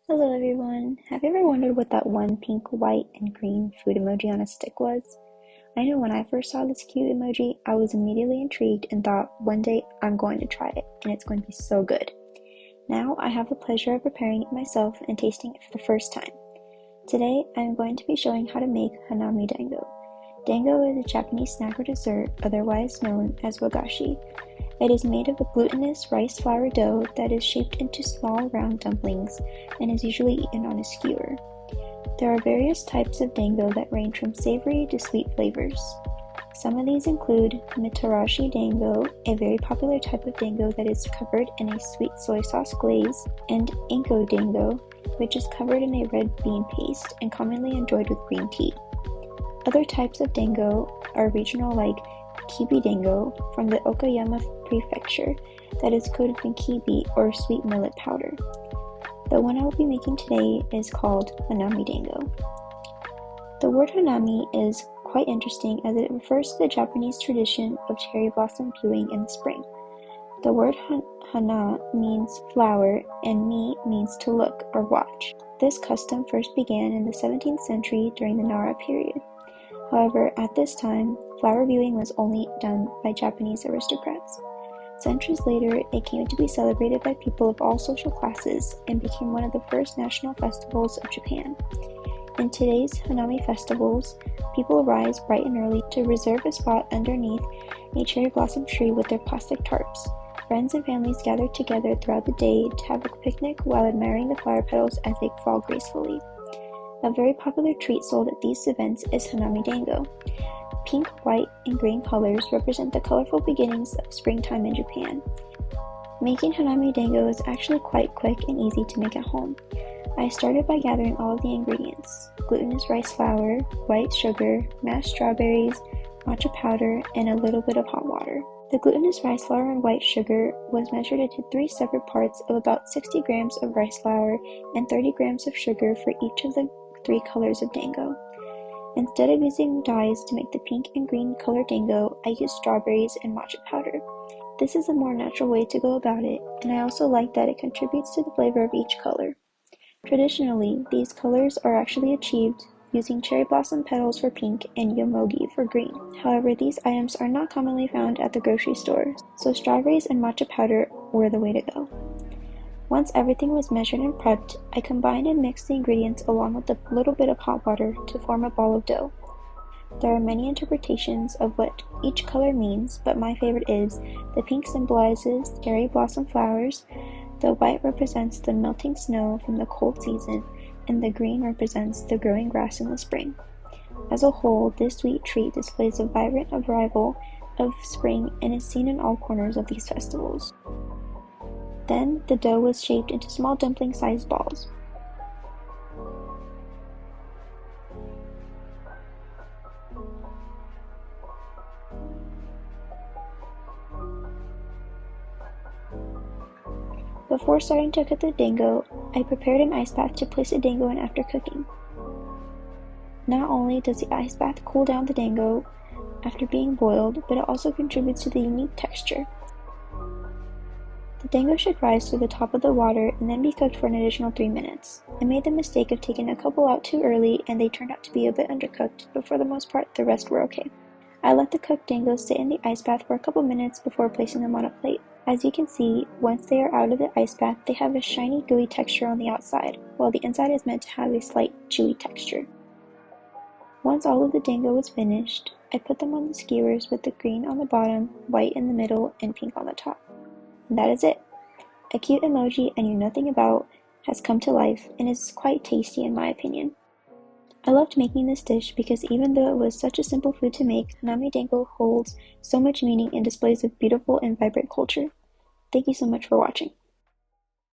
Hello everyone! Have you ever wondered what that one pink, white, and green food emoji on a stick was? I know when I first saw this cute emoji, I was immediately intrigued and thought one day I'm going to try it, and it's going to be so good. Now I have the pleasure of preparing it myself and tasting it for the first time. Today I am going to be showing how to make Hanami Dango. Dango is a Japanese snack or dessert, otherwise known as wagashi. It is made of a glutinous rice flour dough that is shaped into small round dumplings and is usually eaten on a skewer. There are various types of dango that range from savory to sweet flavors. Some of these include mitarashi dango, a very popular type of dango that is covered in a sweet soy sauce glaze, and inko dango, which is covered in a red bean paste and commonly enjoyed with green tea. Other types of dango are regional, like kibi dango from the Okayama prefecture that is coated in kibi or sweet millet powder. The one I will be making today is called Hanami Dango. The word Hanami is quite interesting as it refers to the Japanese tradition of cherry blossom viewing in the spring. The word hana means flower and mi means to look or watch. This custom first began in the 17th century during the Nara period. However, at this time, flower viewing was only done by Japanese aristocrats. Centuries later, it came to be celebrated by people of all social classes and became one of the first national festivals of Japan. In today's Hanami festivals, people rise bright and early to reserve a spot underneath a cherry blossom tree with their plastic tarps. Friends and families gather together throughout the day to have a picnic while admiring the flower petals as they fall gracefully. A very popular treat sold at these events is Hanami Dango. Pink, white, and green colors represent the colorful beginnings of springtime in Japan. Making Hanami Dango is actually quite quick and easy to make at home. I started by gathering all of the ingredients: glutinous rice flour, white sugar, mashed strawberries, matcha powder, and a little bit of hot water. The glutinous rice flour and white sugar was measured into 3 separate parts of about 60 grams of rice flour and 30 grams of sugar for each of the 3 colors of dango. Instead of using dyes to make the pink and green color dango, I used strawberries and matcha powder. This is a more natural way to go about it, and I also like that it contributes to the flavor of each color. Traditionally, these colors are actually achieved using cherry blossom petals for pink and yomogi for green. However, these items are not commonly found at the grocery store, so strawberries and matcha powder were the way to go. Once everything was measured and prepped, I combined and mixed the ingredients along with a little bit of hot water to form a ball of dough. There are many interpretations of what each color means, but my favorite is the pink symbolizes cherry blossom flowers, the white represents the melting snow from the cold season, and the green represents the growing grass in the spring. As a whole, this sweet treat displays a vibrant arrival of spring and is seen in all corners of these festivals. Then, the dough was shaped into small dumpling-sized balls. Before starting to cook the dango, I prepared an ice bath to place the dango in after cooking. Not only does the ice bath cool down the dango after being boiled, but it also contributes to the unique texture. The dango should rise to the top of the water and then be cooked for an additional 3 minutes. I made the mistake of taking a couple out too early and they turned out to be a bit undercooked, but for the most part the rest were okay. I let the cooked dango sit in the ice bath for a couple minutes before placing them on a plate. As you can see, once they are out of the ice bath, they have a shiny gooey texture on the outside, while the inside is meant to have a slight chewy texture. Once all of the dango was finished, I put them on the skewers with the green on the bottom, white in the middle, and pink on the top. And that is it. A cute emoji I knew nothing about has come to life and is quite tasty in my opinion. I loved making this dish because even though it was such a simple food to make, Hanami Dango holds so much meaning and displays a beautiful and vibrant culture. Thank you so much for watching.